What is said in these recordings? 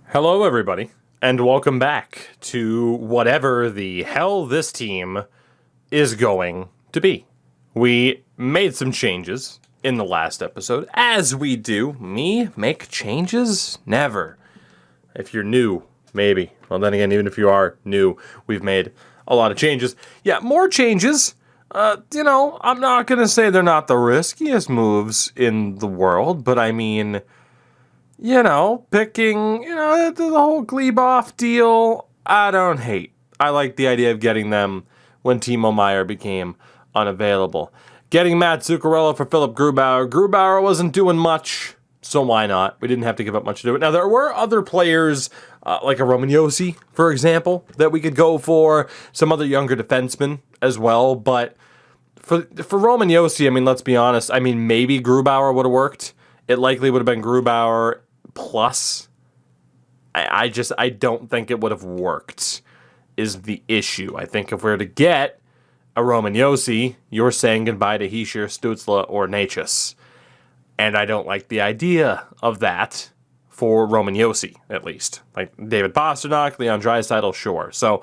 Hello, everybody, and welcome back to whatever the hell this team is going to be. We made some changes in the last episode, as we do. Me make changes? Never. If you're new, maybe. Well, then again, even if you are new, we've made a lot of changes. Yeah, more changes. I'm not going to say they're not the riskiest moves in the world, but I mean, picking, the whole Gleboff deal, I don't hate. I like the idea of getting them when Timo Meyer became unavailable. Getting Matt Zuccarello for Philip Grubauer. Grubauer wasn't doing much, so why not? We didn't have to give up much to do it. Now, there were other players, like a Roman Josi, for example, that we could go for. Some other younger defensemen as well, but for Roman Josi, I mean, let's be honest. I mean, maybe Grubauer would have worked. It likely would have been Grubauer plus. I don't think it would have worked, is the issue. I think if we were to get a Roman Josi, you're saying goodbye to Hischier, Stützle, or Necas. And I don't like the idea of that for Roman Josi, at least. Like David Pastrnak, Leon Draisaitl, sure. So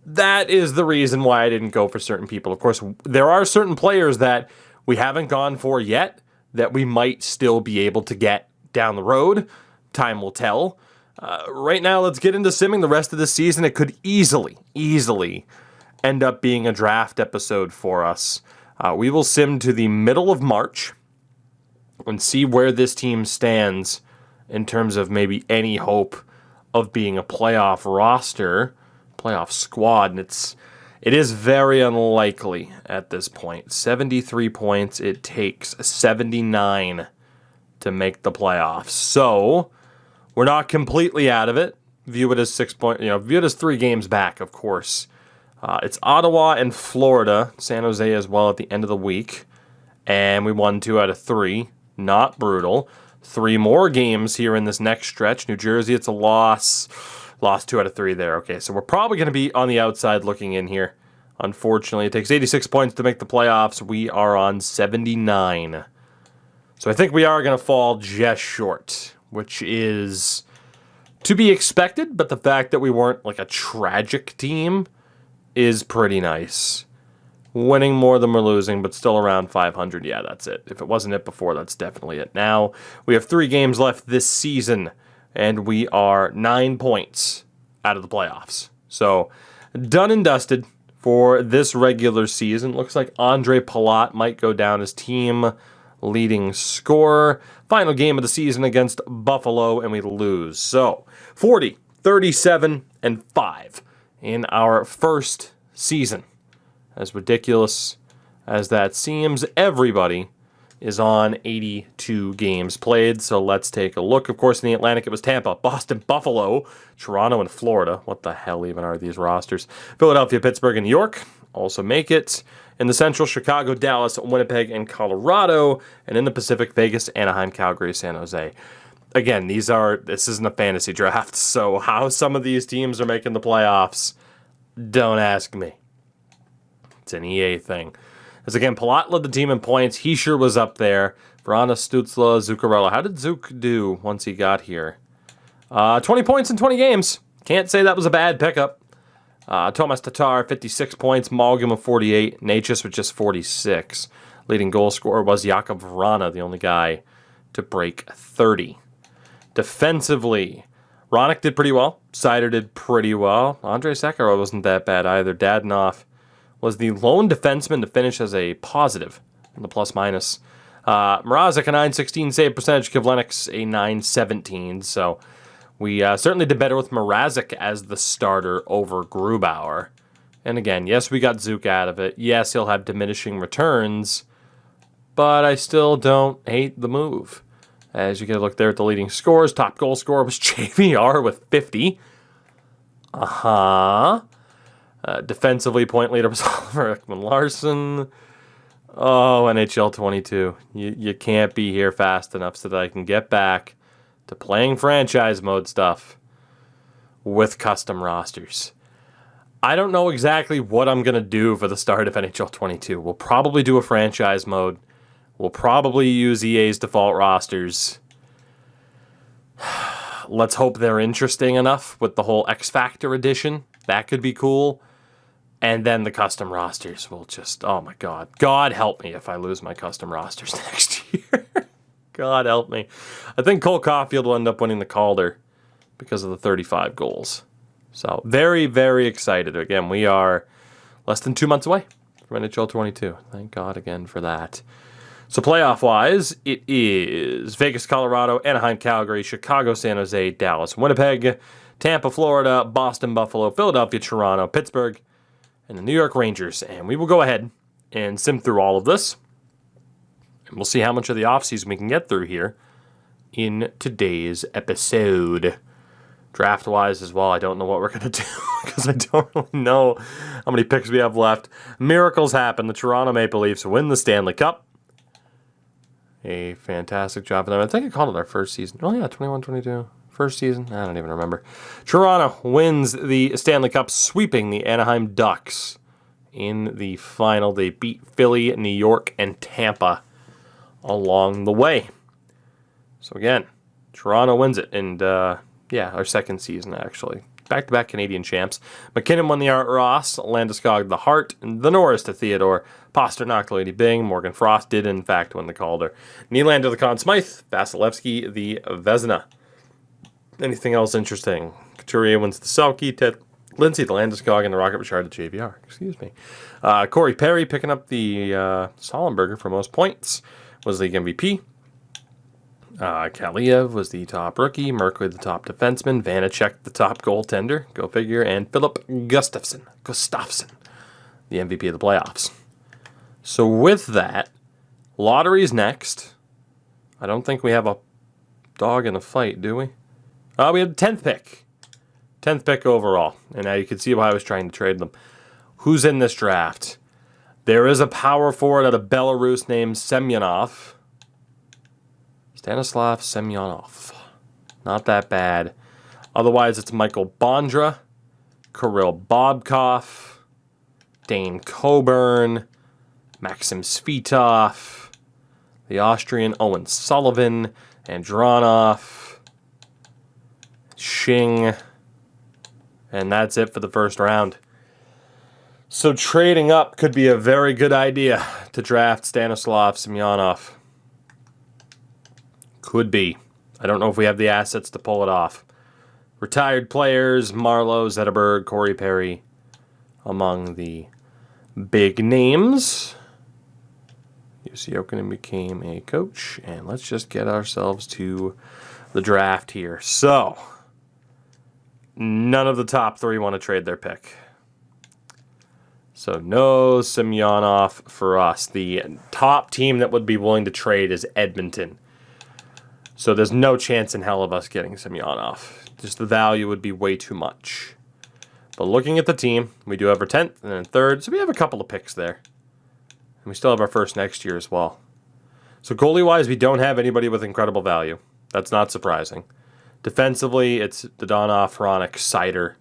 that is the reason why I didn't go for certain people. Of course, there are certain players that we haven't gone for yet that we might still be able to get down the road. Time will tell. Right now, let's get into simming the rest of the season. It could easily end up being a draft episode for us. We will sim to the middle of March and see where this team stands in terms of maybe any hope of being a playoff roster, playoff squad, and it is very unlikely at this point. 73 points. It takes 79 to make the playoffs. So we're not completely out of it. View it as 6 points. View it as 3 games back, of course. It's Ottawa and Florida, San Jose as well at the end of the week, and we won 2 out of 3. Not brutal. 3 more games here in this next stretch. New Jersey, it's a loss. Lost 2 out of 3 there. Okay, so we're probably going to be on the outside looking in here. Unfortunately, it takes 86 points to make the playoffs. We are on 79. So I think we are going to fall just short, which is to be expected, but the fact that we weren't like a tragic team is pretty nice. Winning more than we're losing, but still around 500. Yeah, that's it. If it wasn't it before, that's definitely it now. We have 3 games left this season, and we are 9 points out of the playoffs. So done and dusted for this regular season. Looks like Andre Palat might go down as team leading scorer. Final game of the season against Buffalo, and we lose. So 40, 37, and 5 in our first season. As ridiculous as that seems, everybody is on 82 games played. So let's take a look. Of course, in the Atlantic, it was Tampa, Boston, Buffalo, Toronto, and Florida. What the hell even are these rosters? Philadelphia, Pittsburgh, and New York also make it. In the Central, Chicago, Dallas, Winnipeg, and Colorado. And in the Pacific, Vegas, Anaheim, Calgary, San Jose. Again, this isn't a fantasy draft, so how some of these teams are making the playoffs, don't ask me. It's an EA thing. As again, Palat led the team in points. Hischier was up there. Vrana, Stützle, Zuccarello. How did Zook do once he got here? 20 points in 20 games. Can't say that was a bad pickup. Thomas Tatar, 56 points. Malgum of 48. Necas with just 46. Leading goal scorer was Jakub Vrana, the only guy to break 30. Defensively, Ronick did pretty well. Seider did pretty well. Andrei Sekera wasn't that bad either. Dadonov was the lone defenseman to finish as a positive in the plus-minus. Mrazek, a 916 save percentage. Kivlenix, a 917. So we certainly did better with Mrazek as the starter over Grubauer. And again, yes, we got Zook out of it. Yes, he'll have diminishing returns. But I still don't hate the move. As you get a look there at the leading scores, top goal scorer was JVR with 50. Defensively, point leader was Oliver Ekman-Larsson. Oh, NHL 22. You can't be here fast enough so that I can get back to playing franchise mode stuff with custom rosters. I don't know exactly what I'm going to do for the start of NHL 22. We'll probably do a franchise mode. We'll probably use EA's default rosters. Let's hope they're interesting enough with the whole X Factor edition. That could be cool. And then the custom rosters will just, oh my God. God help me if I lose my custom rosters next year. God help me. I think Cole Caulfield will end up winning the Calder because of the 35 goals. So very, very excited. Again, we are less than 2 months away from NHL 22. Thank God again for that. So playoff-wise, it is Vegas, Colorado, Anaheim, Calgary, Chicago, San Jose, Dallas, Winnipeg, Tampa, Florida, Boston, Buffalo, Philadelphia, Toronto, Pittsburgh, and the New York Rangers. And we will go ahead and sim through all of this. And we'll see how much of the offseason we can get through here in today's episode. Draft-wise as well, I don't know what we're going to do because I don't really know how many picks we have left. Miracles happen. The Toronto Maple Leafs win the Stanley Cup. A fantastic job for them. I think I called it our first season. Oh, yeah, 21-22. First season? I don't even remember. Toronto wins the Stanley Cup, sweeping the Anaheim Ducks in the final. They beat Philly, New York, and Tampa along the way. So, again, Toronto wins it. And, yeah, our second season, actually. Back-to-back Canadian champs. McKinnon won the Art Ross, Landeskog the Hart, the Norris to Theodore, Pasternak the Lady Byng, Morgan Frost did in fact win the Calder, Nylander the Conn Smythe, Vasilevsky the Vezina. Anything else interesting? Couturier wins the Selke, Ted Lindsay the Landeskog, and the Rocket Richard the JVR. Excuse me. Corey Perry picking up the Sullenberger for most points, was league MVP. Kaliev was the top rookie, Merkley the top defenseman, Vanacek the top goaltender, go figure, and Philip Gustafsson, the MVP of the playoffs. So with that, lottery's next. I don't think we have a dog in the fight, do we? We have the 10th pick. 10th pick overall. And now you can see why I was trying to trade them. Who's in this draft? There is a power forward out of Belarus named Semyonov. Stanislav Semyonov. Not that bad. Otherwise, it's Michael Bondra, Kirill Bobkov, Dane Coburn, Maxim Svitov, the Austrian Owen Sullivan, Andronov, Shing, and that's it for the first round. So trading up could be a very good idea to draft Stanislav Semyonov. Could be. I don't know if we have the assets to pull it off. Retired players, Marlowe, Zetterberg, Corey Perry, among the big names. UC Okinen became a coach, and let's just get ourselves to the draft here. So, none of the top three want to trade their pick. So, no Semyonov for us. The top team that would be willing to trade is Edmonton. So there's no chance in hell of us getting Semyonov. Just the value would be way too much. But looking at the team, we do have our 10th and then 3rd, so we have a couple of picks there. And we still have our first next year as well. So goalie-wise, we don't have anybody with incredible value. That's not surprising. Defensively, it's Dodonov, Hronik, Sider.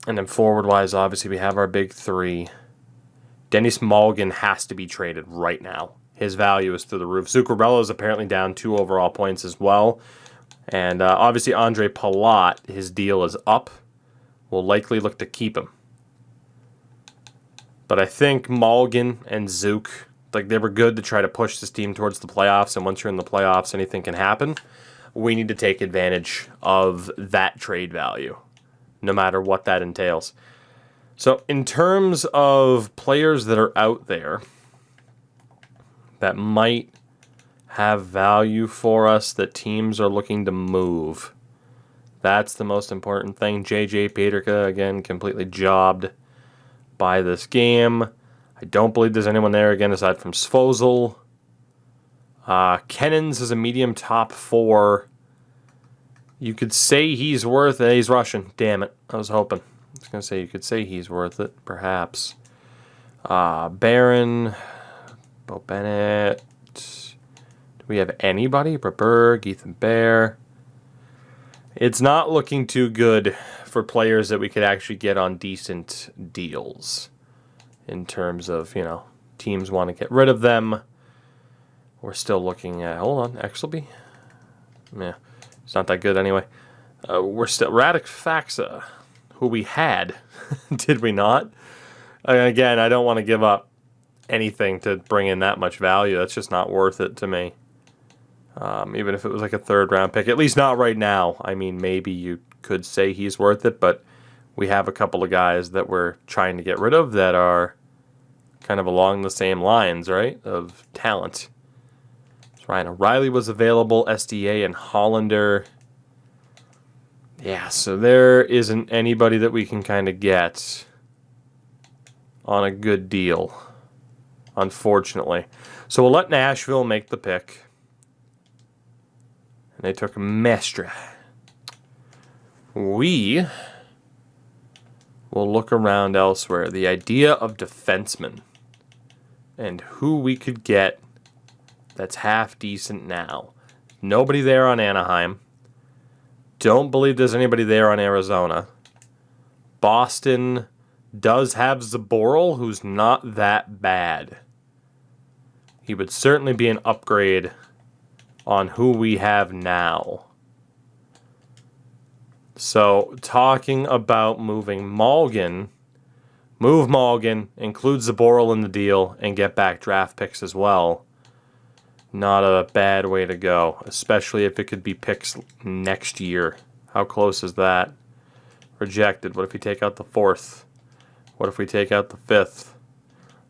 And then forward-wise, obviously, we have our big three. Dennis Malgin has to be traded right now. His value is through the roof. Zuccarello is apparently down 2 overall points as well. And obviously Andre Palat, his deal is up. We'll likely look to keep him. But I think Malgin and Zook, like they were good to try to push this team towards the playoffs. And once you're in the playoffs, anything can happen. We need to take advantage of that trade value, no matter what that entails. So in terms of players that are out there that might have value for us that teams are looking to move. That's the most important thing. J.J. Peterka, again, completely jobbed by this game. I don't believe there's anyone there, again, aside from Svozil. Kennins is a medium top 4. You could say he's worth it. He's Russian. Damn it. I was hoping. I was going to say you could say he's worth it, perhaps. Barron... Bo Bennett. Do we have anybody? Berg, Ethan Bear. It's not looking too good for players that we could actually get on decent deals. In terms of, teams want to get rid of them. We're still looking at, hold on, Exelby? Yeah. It's not that good anyway. We're still Radek Faxa, who we had, did we not? Again, I don't want to give up anything to bring in that much value. That's just not worth it to me. Even if it was like a third-round pick, at least not right now. I mean, maybe you could say he's worth it, but we have a couple of guys that we're trying to get rid of that are kind of along the same lines, right, of talent. So Ryan O'Reilly was available, SDA and Hollander. Yeah, so there isn't anybody that we can kind of get on a good deal, unfortunately. So we'll let Nashville make the pick. And they took Mestre. We will look around elsewhere. The idea of defensemen and who we could get that's half decent now. Nobody there on Anaheim. Don't believe there's anybody there on Arizona. Boston does have Zaboral, who's not that bad. He would certainly be an upgrade on who we have now. So, talking about moving Malgin, move Malgin, include Zaboral in the deal, and get back draft picks as well. Not a bad way to go, especially if it could be picks next year. How close is that? Rejected. What if we take out the 4th? What if we take out the 5th?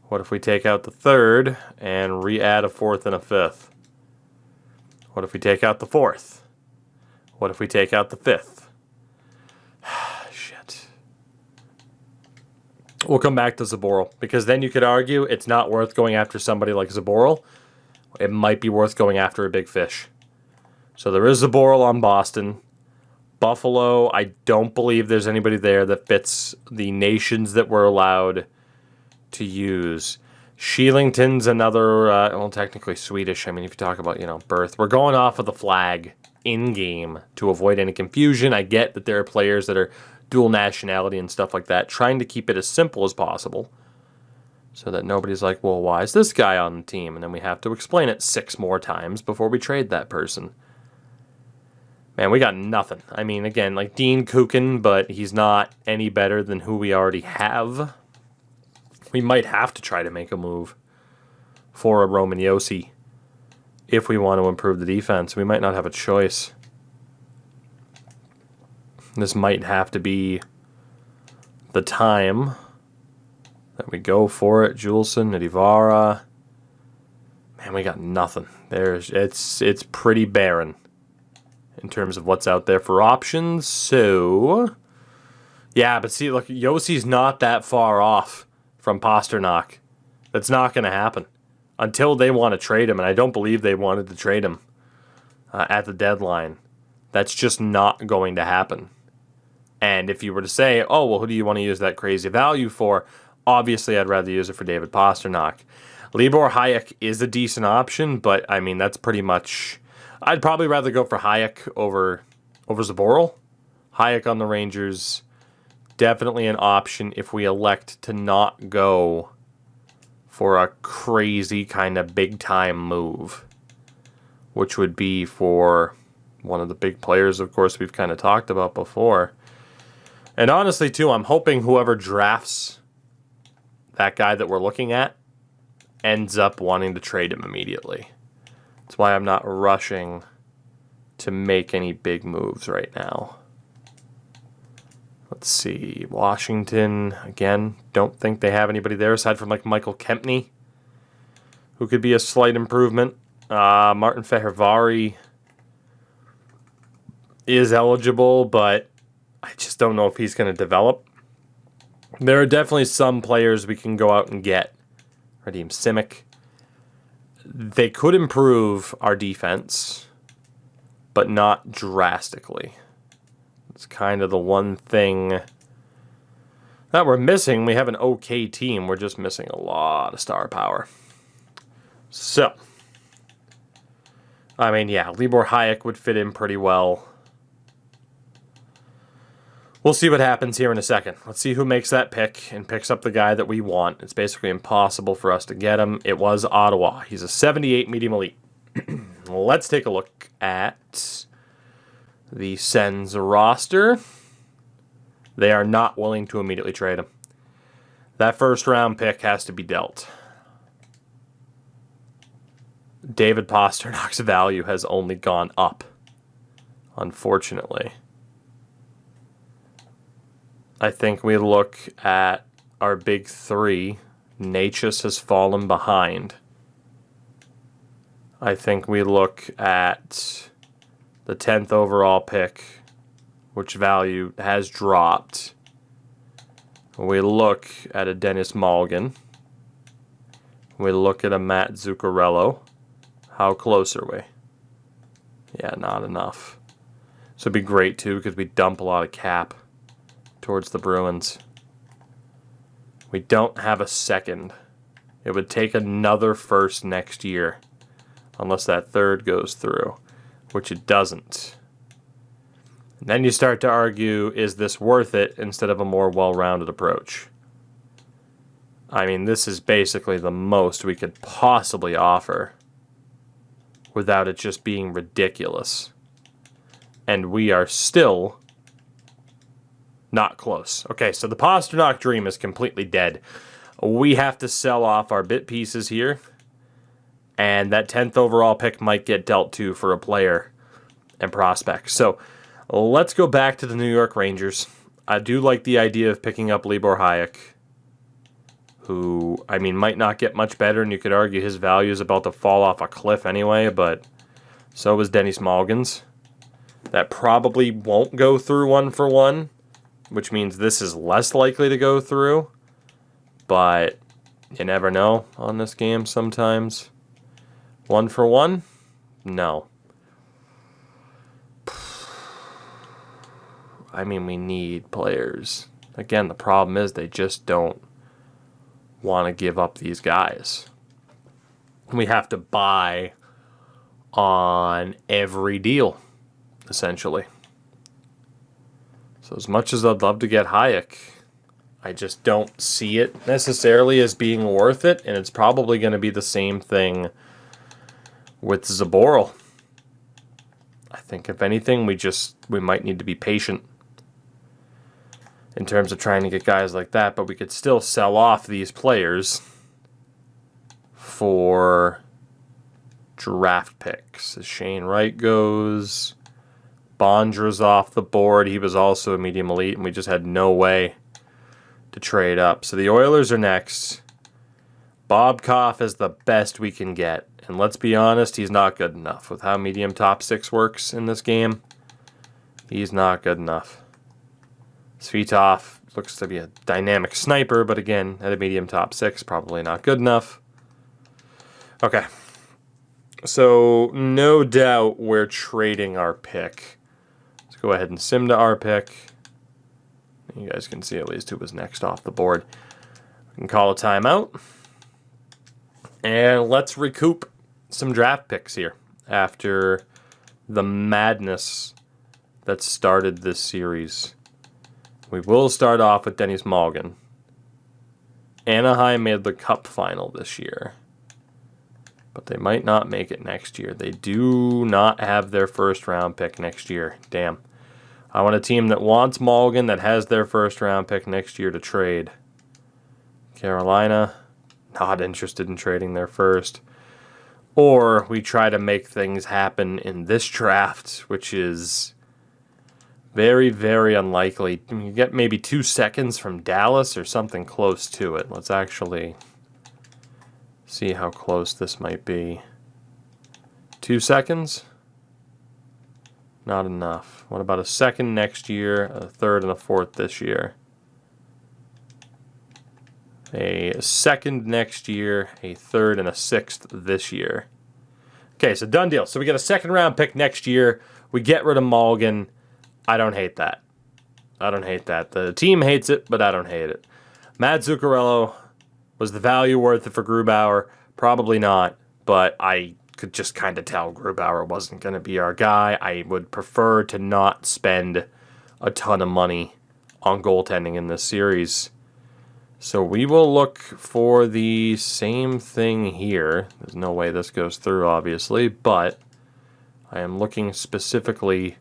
What if we take out the 3rd and re-add a 4th and a 5th? What if we take out the 4th? What if we take out the 5th? Shit. We'll come back to Zaboral, because then you could argue it's not worth going after somebody like Zaboral. It might be worth going after a big fish. So there is Zaboral on Boston. Buffalo, I don't believe there's anybody there that fits the nations that we're allowed to use. Sheelington's another, well, technically Swedish. I mean, if you talk about, birth. We're going off of the flag in-game to avoid any confusion. I get that there are players that are dual nationality and stuff like that, trying to keep it as simple as possible so that nobody's like, well, why is this guy on the team? And then we have to explain it 6 more times before we trade that person. Man, we got nothing. I mean, again, like Dean Kukin, but he's not any better than who we already have. We might have to try to make a move for a Roman Josi if we want to improve the defense. We might not have a choice. This might have to be the time that we go for it. Juleson, Nadivara. Man, we got nothing. It's pretty barren in terms of what's out there for options. So, yeah, but see, look, Josi's not that far off from Pasternak. That's not going to happen until they want to trade him, and I don't believe they wanted to trade him at the deadline. That's just not going to happen. And if you were to say, oh, well, who do you want to use that crazy value for? Obviously, I'd rather use it for David Pasternak. Libor Hayek is a decent option, but, I mean, that's pretty much... I'd probably rather go for Hayek over Zaboral. Hayek on the Rangers, definitely an option if we elect to not go for a crazy kind of big-time move, which would be for one of the big players, of course, we've kind of talked about before. And honestly, too, I'm hoping whoever drafts that guy that we're looking at ends up wanting to trade him immediately. That's why I'm not rushing to make any big moves right now. Let's see. Washington, again, don't think they have anybody there aside from like Michael Kempney, who could be a slight improvement. Martin Fehervari is eligible, but I just don't know if he's going to develop. There are definitely some players we can go out and get. Radim Simic. They could improve our defense, but not drastically. It's kind of the one thing that we're missing. We have an okay team. We're just missing a lot of star power. So, I mean, yeah, Libor Hayek would fit in pretty well. We'll see what happens here in a second. Let's see who makes that pick and picks up the guy that we want. It's basically impossible for us to get him. It was Ottawa. He's a 78 medium elite. Let's take a look at the Sens roster. They are not willing to immediately trade him. That first round pick has to be dealt. David Pasternak's value has only gone up, unfortunately. I think we look at our big three. Necas has fallen behind. I think we look at the 10th overall pick, which value has dropped. We look at a Dennis Malgin. We look at a Matt Zuccarello. How close are we? Yeah, not enough. So it'd be great, too, because we dump a lot of cap towards the Bruins. We don't have a second. It would take another first next year, unless that third goes through, which it doesn't. And then you start to argue, is this worth it instead of a more well-rounded approach? I mean, this is basically the most we could possibly offer without it just being ridiculous. And we are still not close. Okay, so the Pastrnak dream is completely dead. We have to sell off our bit pieces here, and that 10th overall pick might get dealt to for a player and prospect. So let's go back to the New York Rangers. I do like the idea of picking up Libor Hájek, who, I mean, might not get much better, and you could argue his value is about to fall off a cliff anyway, but so is Dennis Malgin's. That probably won't go through 1-for-1, which means this is less likely to go through, but you never know on this game sometimes. 1-for-1? No. I mean, we need players. Again, the problem is they just don't want to give up these guys. We have to buy on every deal, essentially. So as much as I'd love to get Hájek, I just don't see it necessarily as being worth it, and it's probably going to be the same thing with Zaboral. I think if anything, we might need to be patient in terms of trying to get guys like that, but we could still sell off these players for draft picks. As Shane Wright goes, Bondra's off the board. He was also a medium elite, and we just had no way to trade up. So the Oilers are next. Bobkov is the best we can get, and let's be honest, he's not good enough. With how medium top 6 works in this game, he's not good enough. Svitov looks to be a dynamic sniper, but again, at a medium top 6, probably not good enough. Okay. So, no doubt we're trading our pick. Let's go ahead and sim to our pick. You guys can see at least who was next off the board. We can call a timeout. And let's recoup some draft picks here after the madness that started this series. We will start off with Dennis Malgin. Anaheim made the Cup final this year, but they might not make it next year. They do not have their first round pick next year. Damn. I want a team that wants Malgin, that has their first round pick next year to trade. Carolina, not interested in trading their first. Or we try to make things happen in this draft, which is very, very unlikely. You get maybe 2 seconds from Dallas or something close to it. Let's actually see how close this might be. 2 seconds? Not enough. What about a second next year, a third and a fourth this year? A second next year, a third and a sixth this year. Okay, so done deal. So we get a second round pick next year. We get rid of Malgin. I don't hate that. I don't hate that. The team hates it, but I don't hate it. Matt Zuccarello, was the value worth it for Grubauer? Probably not, but I could just kind of tell Grubauer wasn't going to be our guy. I would prefer to not spend a ton of money on goaltending in this series. So we will look for the same thing here. There's no way this goes through, obviously, but I am looking specifically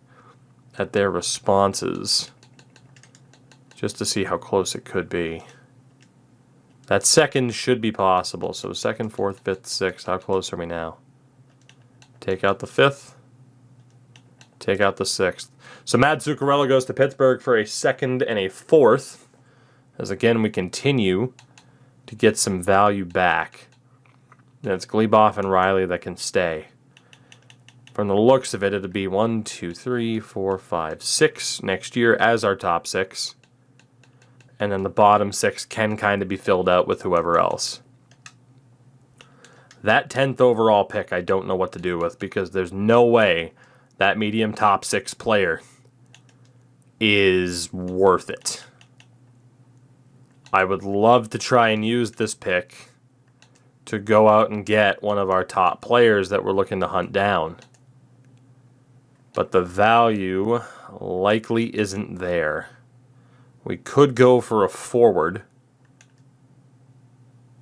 at their responses just to see how close it could be. That second should be possible. So second, fourth, fifth, sixth. How close are we now? Take out the fifth. Take out the sixth. So Mad Zuccarello goes to Pittsburgh for a second and a fourth. As again, we continue to get some value back. And it's Gleboff and Riley that can stay. From the looks of it, it'll be 1, 2, 3, 4, 5, 6 next year as our top 6. And then the bottom 6 can kind of be filled out with whoever else. That 10th overall pick, I don't know what to do with, because there's no way that medium top 6 player is worth it. I would love to try and use this pick to go out and get one of our top players that we're looking to hunt down. But the value likely isn't there. We could go for a forward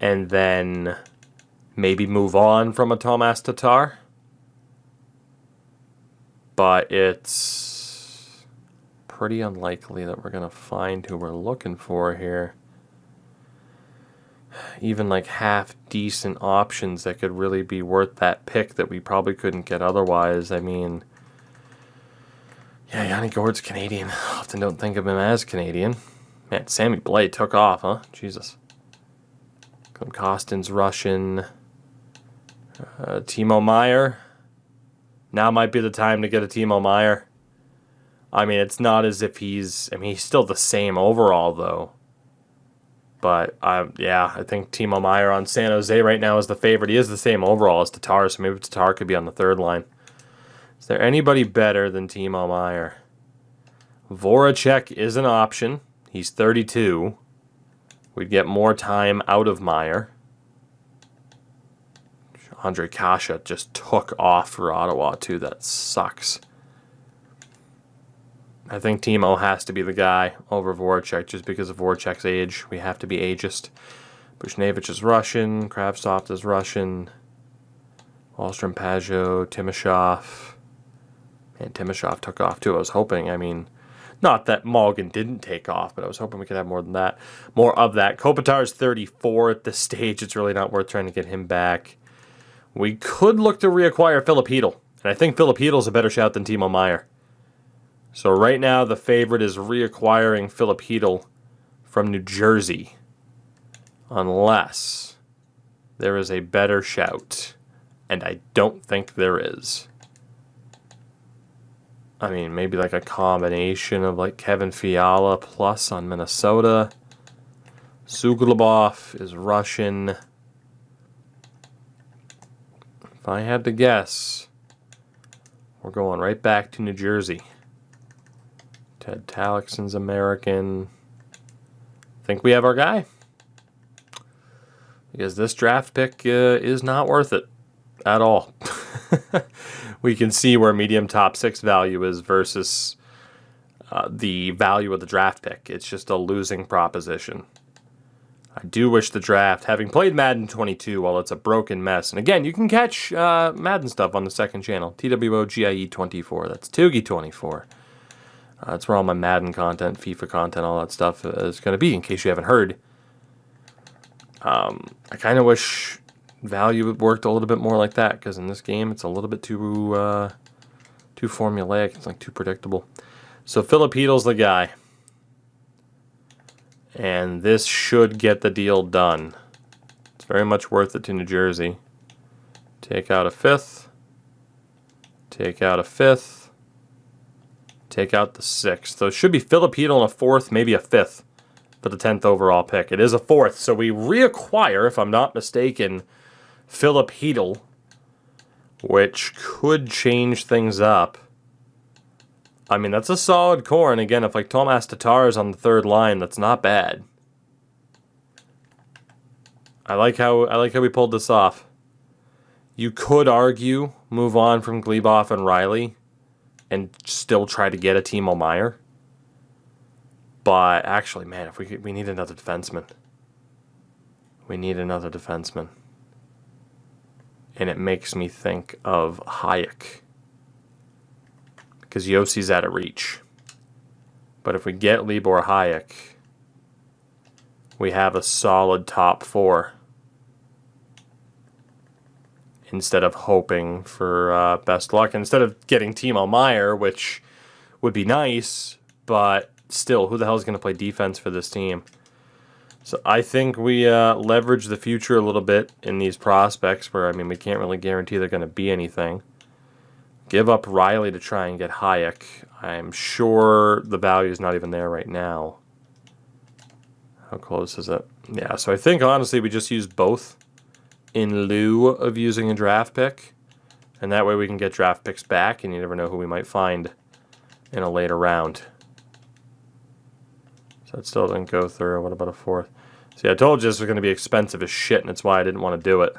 and then maybe move on from a Tomas Tatar. But it's pretty unlikely that we're going to find who we're looking for here. Even like half decent options that could really be worth that pick that we probably couldn't get otherwise. I mean, yeah, Yanni Gourde's Canadian. I often don't think of him as Canadian. Man, Sammy Blais took off, huh? Jesus. Klim Kostin's Russian. Timo Meyer. Now might be the time to get a Timo Meyer. I mean, it's not as if he's... I mean, he's still the same overall, though. But, yeah, I think Timo Meyer on San Jose right now is the favorite. He is the same overall as Tatar, so maybe Tatar could be on the third line. Is there anybody better than Timo Meyer? Voracek is an option. He's 32. We'd get more time out of Meyer. Andre Kasha just took off for Ottawa, too. That sucks. I think Timo has to be the guy over Voracek just because of Voracek's age. We have to be ageist. Bushnevich is Russian. Kravtsov is Russian. Wallstrom, Pajot, Timashov. And Timashov took off too. I was hoping, I mean, not that Malgin didn't take off, but I was hoping we could have more than that. More of that. Kopitar's 34 at this stage. It's really not worth trying to get him back. We could look to reacquire Filip Chytil. And I think Filip Chytil's a better shout than Timo Meyer. So right now, the favorite is reacquiring Filip Chytil from New Jersey. Unless there is a better shout. And I don't think there is. I mean, maybe like a combination of like Kevin Fiala plus on Minnesota. Suglobov is Russian. If I had to guess, we're going right back to New Jersey. Ted Talixon's American. I think we have our guy. Because this draft pick is not worth it at all. We can see where medium top 6 value is versus the value of the draft pick. It's just a losing proposition. I do wish the draft, having played Madden 22, while it's a broken mess. And again, you can catch Madden stuff on the second channel, TWOGIE24. That's Toogie24. That's where all my Madden content, FIFA content, all that stuff is going to be, in case you haven't heard. I kind of wish value worked a little bit more like that, because in this game, it's a little bit too formulaic. It's like too predictable. So Filip Chytil's the guy. And this should get the deal done. It's very much worth it to New Jersey. Take out a 5th. Take out a 5th. Take out the 6th. So it should be Filip Chytil and a 4th, maybe a 5th for the 10th overall pick. It is a 4th, so we reacquire, if I'm not mistaken, Filip Chytil, which could change things up. I mean, that's a solid core, and again, if like Tomas Tatar is on the third line, that's not bad. I like how we pulled this off. You could argue move on from Gleboff and Riley and still try to get a Timo Meyer. But actually, man, if we need another defenseman. We need another defenseman. And it makes me think of Hayek. because Yossi's out of reach. But if we get Libor Hayek, we have a solid top 4. Instead of hoping for best luck. Instead of getting Timo Meyer, which would be nice, but still, who the hell is going to play defense for this team? So I think we leverage the future a little bit in these prospects where, I mean, we can't really guarantee they're going to be anything. Give up Riley to try and get Hayek. I'm sure the value is not even there right now. How close is it? Yeah, so I think, honestly, we just use both in lieu of using a draft pick. And that way we can get draft picks back, and you never know who we might find in a later round. So it still didn't go through. What about a 4th? See, I told you this was going to be expensive as shit, and that's why I didn't want to do it.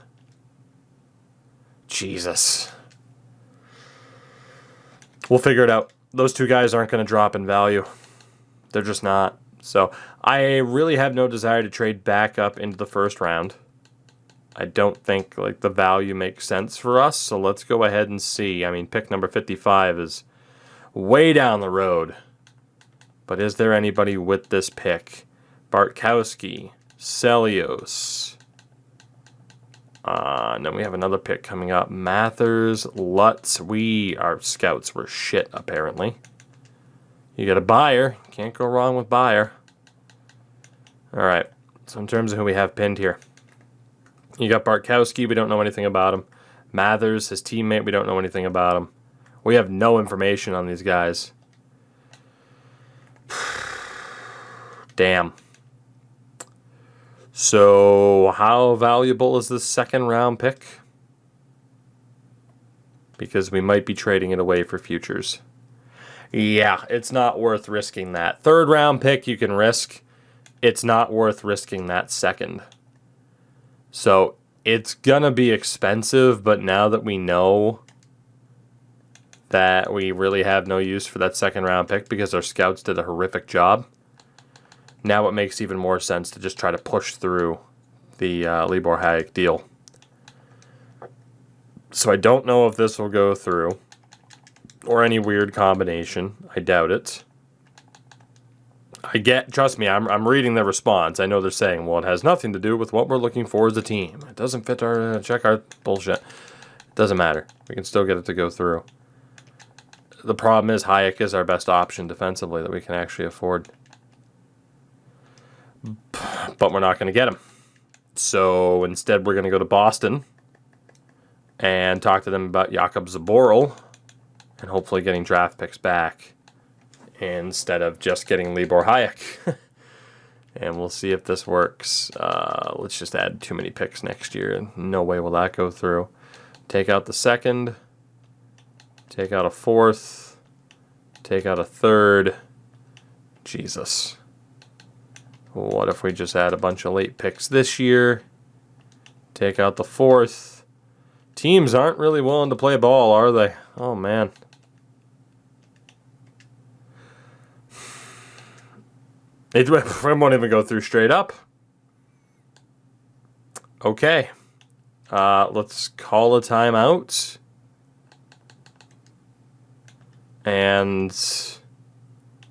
Jesus. We'll figure it out. Those 2 guys aren't going to drop in value. They're just not. So I really have no desire to trade back up into the first round. I don't think like the value makes sense for us, so let's go ahead and see. I mean, pick number 55 is way down the road. But is there anybody with this pick? Bartkowski, Celios. And then we have another pick coming up. Mathers, Lutz. Our scouts were shit, apparently. You got a buyer. Can't go wrong with buyer. All right. So in terms of who we have pinned here. You got Bartkowski, we don't know anything about him. Mathers, his teammate, we don't know anything about him. We have no information on these guys. Damn. So, how valuable is this second round pick? Because we might be trading it away for futures. Yeah, it's not worth risking that. Third round pick you can risk. It's not worth risking that second. So it's going to be expensive, but now that we know that we really have no use for that second round pick because our scouts did a horrific job, now it makes even more sense to just try to push through the Libor Hayek deal. So I don't know if this will go through or any weird combination. I doubt it. Trust me, I'm reading the response. I know they're saying, well, it has nothing to do with what we're looking for as a team. It doesn't fit our check our bullshit. It doesn't matter. We can still get it to go through. The problem is Hayek is our best option defensively that we can actually afford. But we're not going to get him. So instead we're going to go to Boston and talk to them about Jakub Zaboral and hopefully getting draft picks back instead of just getting Libor Hayek. And we'll see if this works. Let's just add too many picks next year. No way will that go through. Take out the second. Take out a 4th. Take out a 3rd. Jesus. What if we just add a bunch of late picks this year? Take out the 4th. Teams aren't really willing to play ball, are they? Oh, man. It won't even go through straight up. Okay. Let's call a timeout. And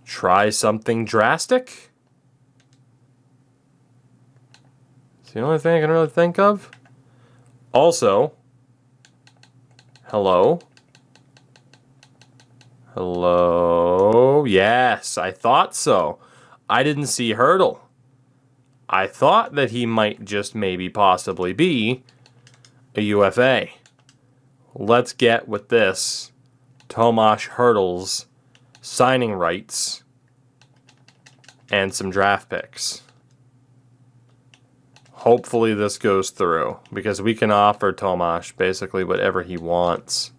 try something drastic. It's the only thing I can really think of. Also, hello? Hello? Yes, I thought so. I didn't see Hurdle. I thought that he might just maybe possibly be a UFA. Let's get with this. Tomas Hurdle's signing rights and some draft picks. Hopefully this goes through because we can offer Tomas basically whatever he wants.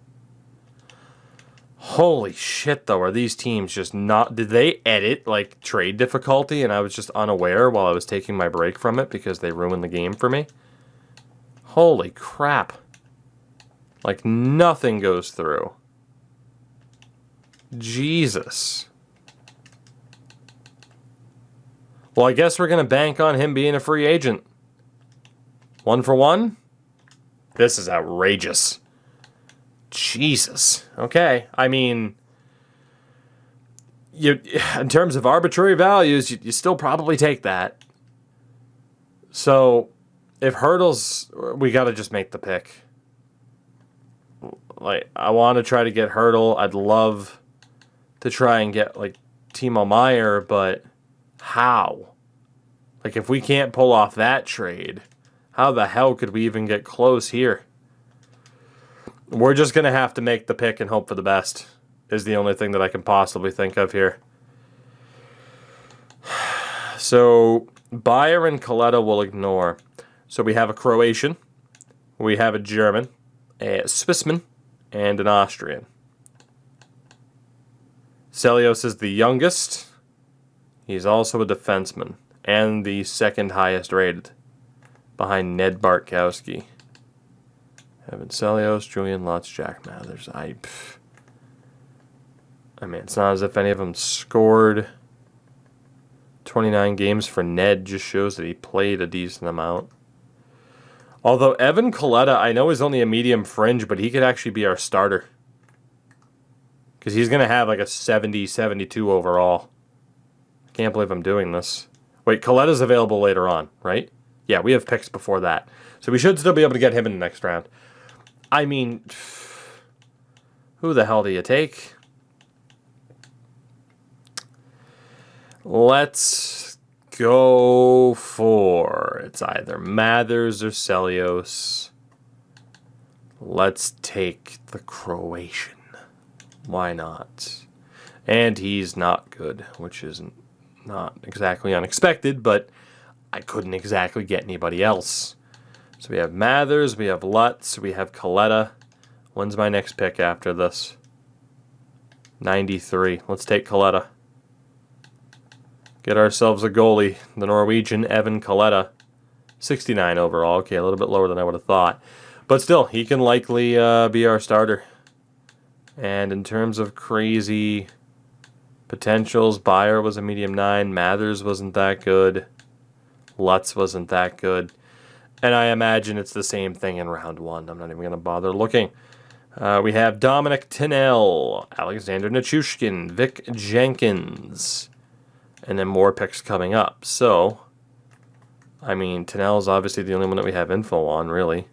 Holy shit, though, are these teams just not... Did they edit, like, trade difficulty and I was just unaware while I was taking my break from it because they ruined the game for me? Holy crap. Like, nothing goes through. Jesus. Well, I guess we're going to bank on him being a free agent. 1 for 1? This is outrageous. Jesus. Okay. I mean, in terms of arbitrary values, you still probably take that. So, if Hurdle's, we got to just make the pick. Like, I want to try to get Hurdle. I'd love to try and get, like, Timo Meyer, but how? Like, if we can't pull off that trade, how the hell could we even get close here? We're just going to have to make the pick and hope for the best, is the only thing that I can possibly think of here. So, Bayer and Kaleta will ignore. So we have a Croatian, we have a German, a Swissman, and an Austrian. Celios is the youngest. He's also a defenseman and the second highest rated, behind Ned Bartkowski. Evan Celios, Julian Lutz, Jack Mathers. I mean, it's not as if any of them scored. 29 games for Ned just shows that he played a decent amount. Although Evan Kaleta, I know is only a medium fringe, but he could actually be our starter. Because he's going to have like a 70, 72 overall. I can't believe I'm doing this. Wait, Kaleta's available later on, right? Yeah, we have picks before that. So we should still be able to get him in the next round. I mean, who the hell do you take? Let's go for, it's either Mathers or Celios. Let's take the Croatian. Why not? And he's not good, which isn't not exactly unexpected, but I couldn't exactly get anybody else. So we have Mathers, we have Lutz, we have Kaleta. When's my next pick after this? 93. Let's take Kaleta. Get ourselves a goalie, the Norwegian Evan Kaleta. 69 overall. Okay, a little bit lower than I would have thought. But still, he can likely be our starter. And in terms of crazy potentials, Bayer was a medium 9. Mathers wasn't that good. Lutz wasn't that good. And I imagine it's the same thing in round 1. I'm not even going to bother looking. We have Dominic Tinnell, Alexander Nichushkin, Vic Jenkins, and then more picks coming up. So, I mean, Tinnell's obviously the only one that we have info on, really.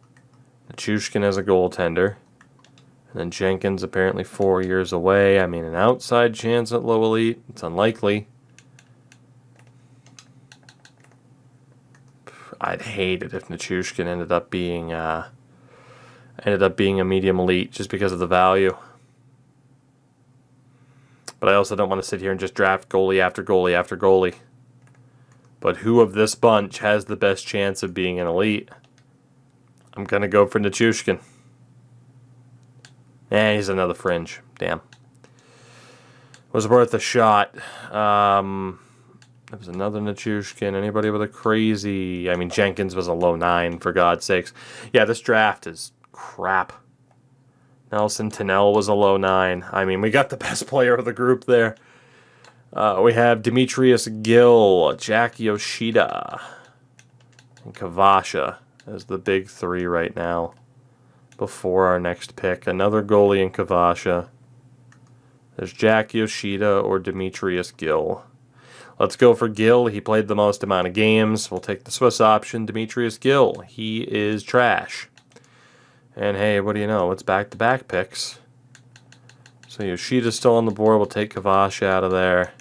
Nichushkin as a goaltender. And then Jenkins apparently 4 years away. I mean, an outside chance at low elite. It's unlikely. I'd hate it if Nichushkin ended up being a medium elite just because of the value. But I also don't want to sit here and just draft goalie after goalie after goalie. But who of this bunch has the best chance of being an elite? I'm going to go for Nichushkin. He's another fringe. Damn. Was worth a shot. There was another Nichushkin. Anybody with a crazy... I mean, Jenkins was a low 9, for God's sakes. Yeah, this draft is crap. Nelson Tinnell was a low 9. I mean, we got the best player of the group there. We have Demetrius Gill, Jack Yoshida, and Kavasha as the big 3 right now before our next pick. Another goalie in Kavasha. There's Jack Yoshida or Demetrius Gill. Let's go for Gill. He played the most amount of games. We'll take the Swiss option, Demetrius Gill. He is trash. And hey, what do you know? It's back-to-back picks. So Yoshida's still on the board. We'll take Kavash out of there.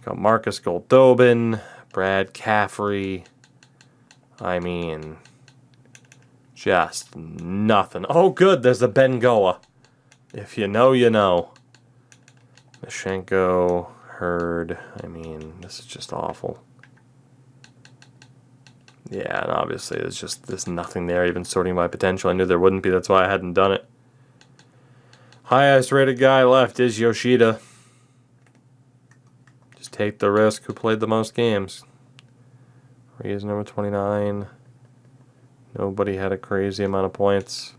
Got Marcus Goldobin, Brad Caffrey. I mean, just nothing. Oh, good. There's a Bengoa. If you know, you know. Mashenko, Hurd. I mean, this is just awful. Yeah, and obviously there's nothing there, even sorting by potential. I knew there wouldn't be, that's why I hadn't done it. Highest rated guy left is Yoshida. Just take the risk. Who played the most games? He is number 29. Nobody had a crazy amount of points.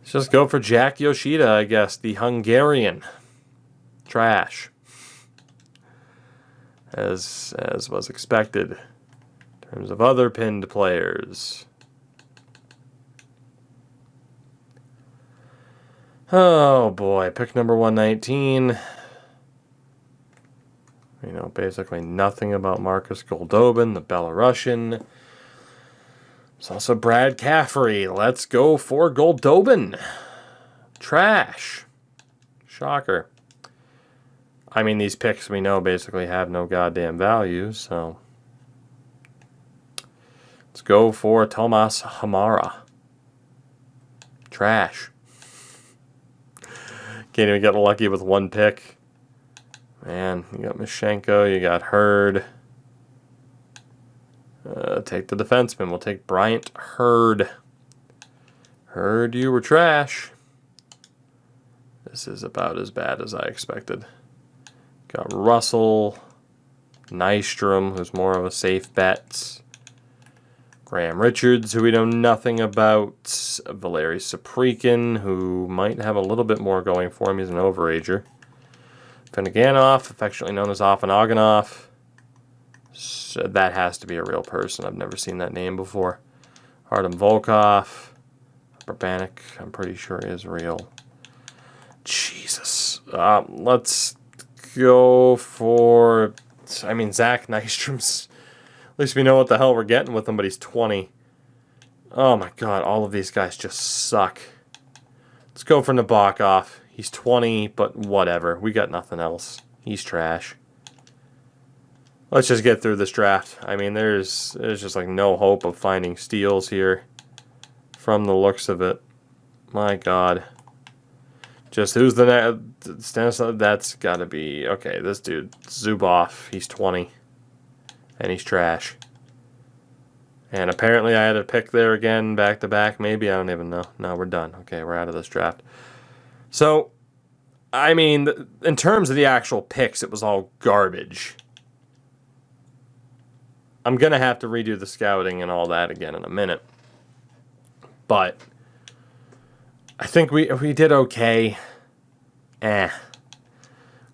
Let's just go for Jack Yoshida, I guess. The Hungarian. Trash. As was expected. In terms of other pinned players. Oh boy, pick number 119. We know basically nothing about Marcus Goldobin, the Belarusian. There's also Brad Caffrey. Let's go for Goldobin. Trash. Shocker. I mean, these picks we know basically have no goddamn value, so let's go for Tomas Hamara. Trash. Can't even get lucky with one pick. Man, you got Mishenko, you got Hurd. Take the defenseman. We'll take Bryant Hurd. Hurd, you were trash. This is about as bad as I expected. Got Russell, Nystrom, who's more of a safe bet. Graham Richards, who we know nothing about. Valeri Saprikin, who might have a little bit more going for him. He's an overager. Feneganov, affectionately known as Offenoganov. So that has to be a real person. I've never seen that name before. Artem Volkov. Barbanek, I'm pretty sure is real. Jesus. Let's go for... I mean, Zach Nystrom's... At least we know what the hell we're getting with him, but he's 20. Oh my god, all of these guys just suck. Let's go for Nabokov. He's 20, but whatever. We got nothing else. He's trash. Let's just get through this draft. I mean, there's just like no hope of finding steals here from the looks of it. My god. Just who's the next? Stanislav, that's got to be... Okay, this dude, Zubov, he's 20. And he's trash. And apparently I had a pick there again, back-to-back, maybe. I don't even know. No, we're done. Okay, we're out of this draft. So, I mean, in terms of the actual picks, it was all garbage. I'm going to have to redo the scouting and all that again in a minute. But I think we did okay.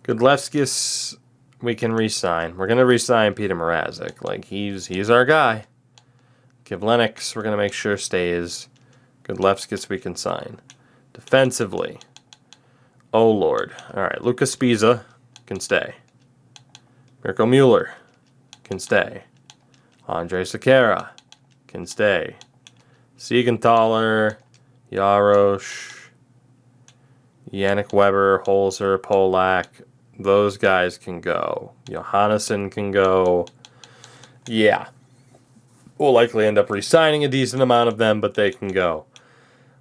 Godlevskis, we can re-sign. We're going to re-sign Peter Mrazek. Like, he's our guy. Kivlenix, we're going to make sure stays. Godlevskis, we can sign. Defensively. Oh, Lord. All right, Lucas Spiza can stay. Mirko Mueller can stay. Andre Sekera can stay. Siegenthaler, Yarosh, Yannick Weber, Holzer, Polak, those guys can go. Johannesson can go. Yeah. We'll likely end up re-signing a decent amount of them, but they can go.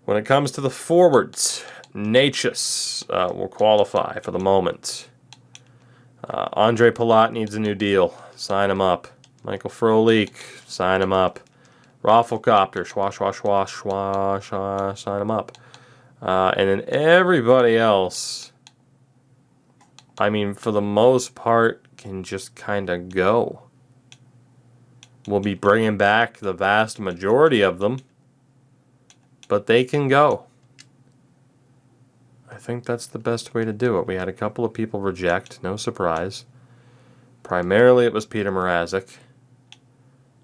When it comes to the forwards, Natchez will qualify for the moment. Andre Palat needs a new deal. Sign him up. Michael Frolik, sign him up. Rafflecopter, sign him up. And then everybody else, I mean, for the most part, can just kind of go. We'll be bringing back the vast majority of them, but they can go. I think that's the best way to do it. We had a couple of people reject, no surprise. Primarily it was Peter Mrazek,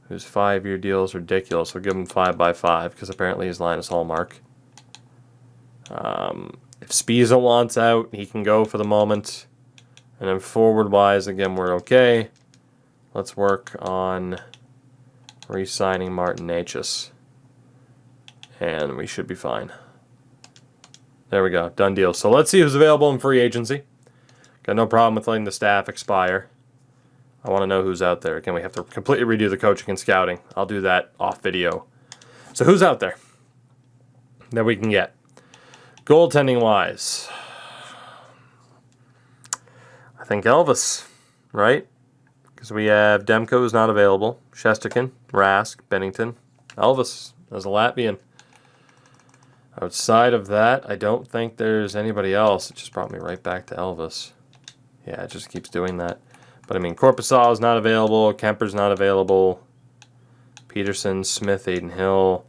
whose 5-year deal is ridiculous. We'll give him 5x5 because apparently he's Linus Hallmark. If Spiza wants out, he can go for the moment. And then forward-wise, again, we're okay. Let's work on re-signing Martin Natchez. And we should be fine. There we go. Done deal. So let's see who's available in free agency. Got no problem with letting the staff expire. I want to know who's out there. Again, we have to completely redo the coaching and scouting. I'll do that off video. So who's out there that we can get? Goaltending-wise, I think Elvis, right? Because we have Demko, who's not available. Shesterkin, Rask, Bennington. Elvis as a Latvian. Outside of that, I don't think there's anybody else. It just brought me right back to Elvis. Yeah, it just keeps doing that. But I mean, Korpisal is not available. Kemper's not available. Peterson, Smith, Aiden Hill.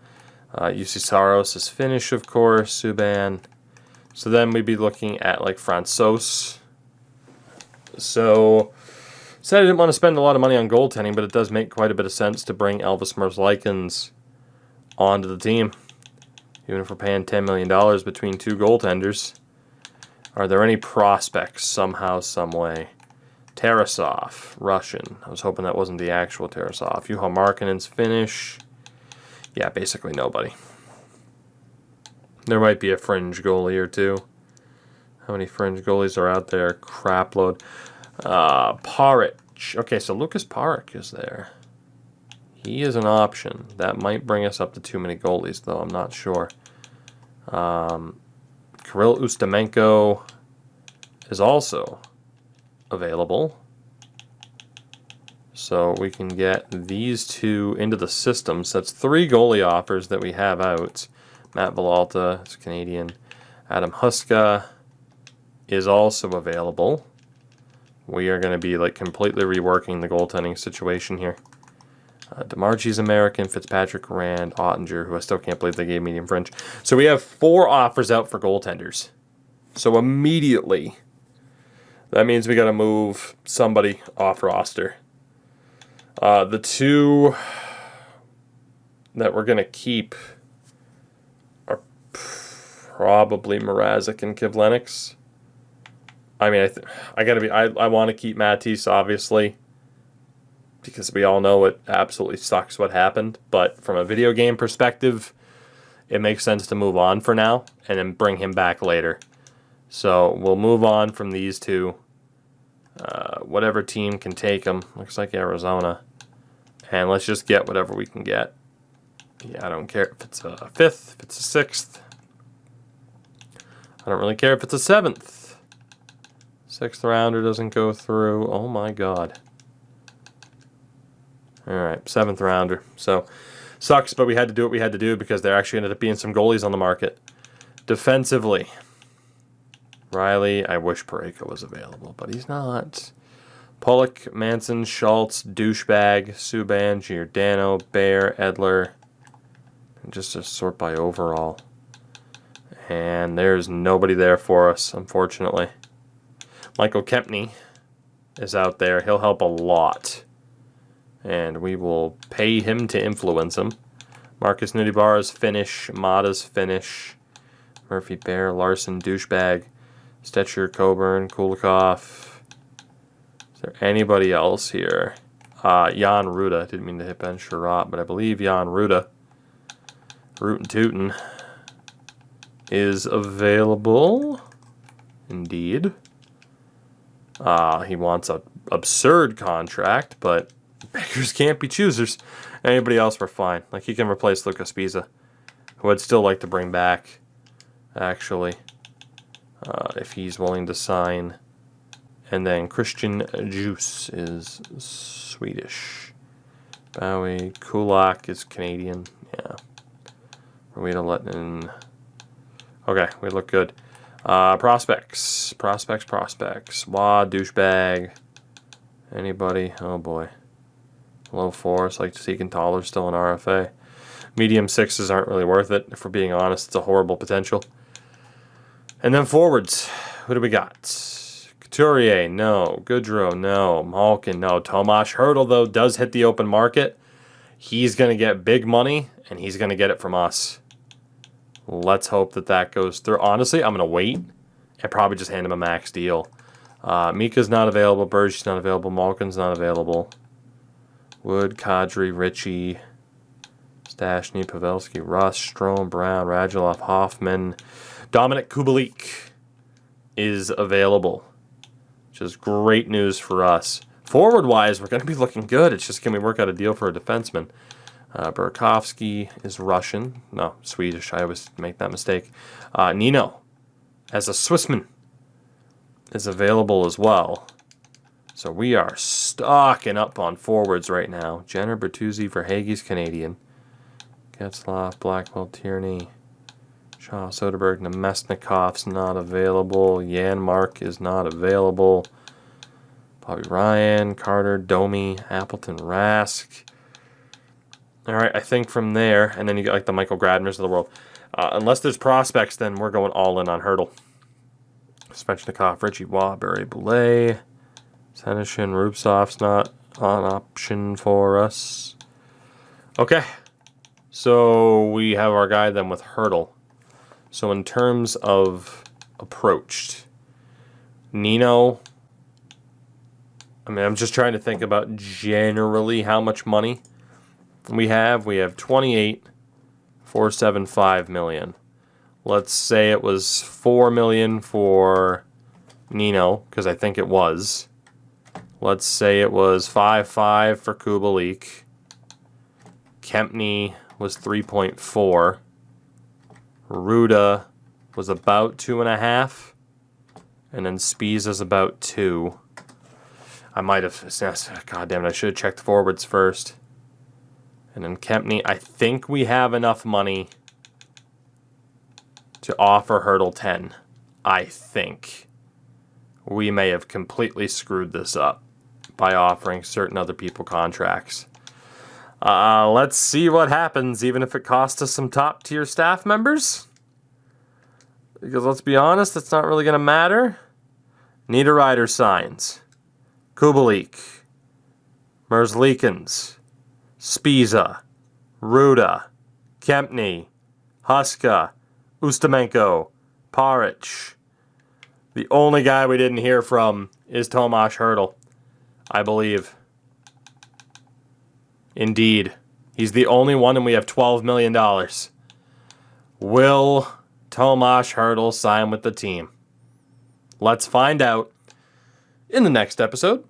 UC Saros is Finnish, of course. Subban. So then we'd be looking at like Francois. So, said I didn't want to spend a lot of money on goaltending, but it does make quite a bit of sense to bring Elvis Merzlikins onto the team. Even if we're paying $10 million between two goaltenders. Are there any prospects somehow, some way Tarasov, Russian. I was hoping that wasn't the actual Tarasov. Juha Markkanen's Finnish. Yeah, basically nobody. There might be a fringe goalie or two. How many fringe goalies are out there? Crapload. Paric. Okay, so Lucas Paric is there. He is an option. That might bring us up to too many goalies, though. I'm not sure. Kirill Ustimenko is also available. So we can get these two into the system. So that's 3 goalie offers that we have out. Matt Villalta is Canadian. Adam Huska is also available. We are going to be like completely reworking the goaltending situation here. DeMarchi's American, Fitzpatrick, Rand, Ottinger, who I still can't believe they gave medium French. So we have 4 offers out for goaltenders. So immediately, that means we got to move somebody off roster. The 2 that we're going to keep are probably Mrazek and Kivleniks. I mean, I want to keep Matisse, obviously, because we all know it absolutely sucks what happened. But from a video game perspective, it makes sense to move on for now and then bring him back later. So we'll move on from these 2. Whatever team can take them. Looks like Arizona. And let's just get whatever we can get. Yeah, I don't care if it's a 5th, if it's a 6th. I don't really care if it's a 7th. 6th rounder doesn't go through. Oh my god. Alright, 7th rounder. So, sucks, but we had to do what we had to do because there actually ended up being some goalies on the market. Defensively, Riley, I wish Parayko was available, but he's not. Pollock, Manson, Schultz, Douchebag, Subban, Giordano, Bear, Edler. And just to sort by overall. And there's nobody there for us, unfortunately. Michael Kempney is out there. He'll help a lot. And we will pay him to influence him. Marcus Nudibar is Finnish. Mata's Finnish. Murphy, Bear, Larson, Douchebag. Stetcher, Coburn, Kulikov. Is there anybody else here? Jan Ruda. Didn't mean to hit Ben Sherratt, but I believe Jan Ruda. Rootin' Tootin' is available. Indeed. He wants an absurd contract, but beggars can't be choosers. Anybody else, we're fine. Like, he can replace Lucas Pisa, who I'd still like to bring back, actually, if he's willing to sign. And then Christian Juice is Swedish. Bowie, Kulak is Canadian. Yeah. Rowena Lettinen. Okay, we look good. Prospects. Wad, Douchebag. Anybody? Oh boy. Low 4s, like Seekenthaler's still an RFA. Medium 6s aren't really worth it. If we're being honest, it's a horrible potential. And then forwards. Who do we got? Couturier, no. Goodrow, no. Malkin, no. Tomas Hertl, though, does hit the open market. He's going to get big money, and he's going to get it from us. Let's hope that that goes through. Honestly, I'm going to wait and probably just hand him a max deal. Mika's not available. Berge's not available. Malkin's not available. Wood, Kadri, Ritchie, Stashny, Pavelski, Russ, Strome, Brown, Radulov, Hoffman. Dominic Kubalik is available, which is great news for us. Forward-wise, we're going to be looking good. It's just, can we work out a deal for a defenseman? Burakovsky is Russian. No, Swedish. I always make that mistake. Nino, as a Swissman, is available as well. So we are stocking up on forwards right now. Jenner, Bertuzzi, Verhaeghe's Canadian. Getzlaff, Blackwell, Tierney. Shaw, Soderberg, Nemesnikov's not available. Janmark is not available. Bobby Ryan, Carter, Domi, Appleton, Rask. All right, I think from there, and then you get like the Michael Gradners of the world. Unless there's prospects, then we're going all in on Hertl. Svechnikov, Richie Waugh, Barry Boulay, Senishin, Rubtsov's not an option for us. Okay, so we have our guy then with Hertl. So in terms of approached, Nino I mean, I'm just trying to think about generally how much money we have. We have 28,475 million. Let's say it was 4 million for Nino, because I think it was. Let's say it was 5.5 for Kubalik. Kempny was 3.4. Ruda was about 2.5. And then Spiza's about 2. I might have... God damn it, I should have checked the forwards first. And then Kempny, I think we have enough money to offer Hurdle 10. I think. We may have completely screwed this up by offering certain other people contracts. Let's see what happens, even if it costs us some top-tier staff members. Because let's be honest, it's not really going to matter. Niederreiter signs. Kubalik. Merzlikins. Spiza. Ruda. Kempny. Huska. Ustamenko. Paric. The only guy we didn't hear from is Tomas Hertl, I believe. Indeed. He's the only one, and we have $12 million. Will Tomas Hertl sign with the team? Let's find out in the next episode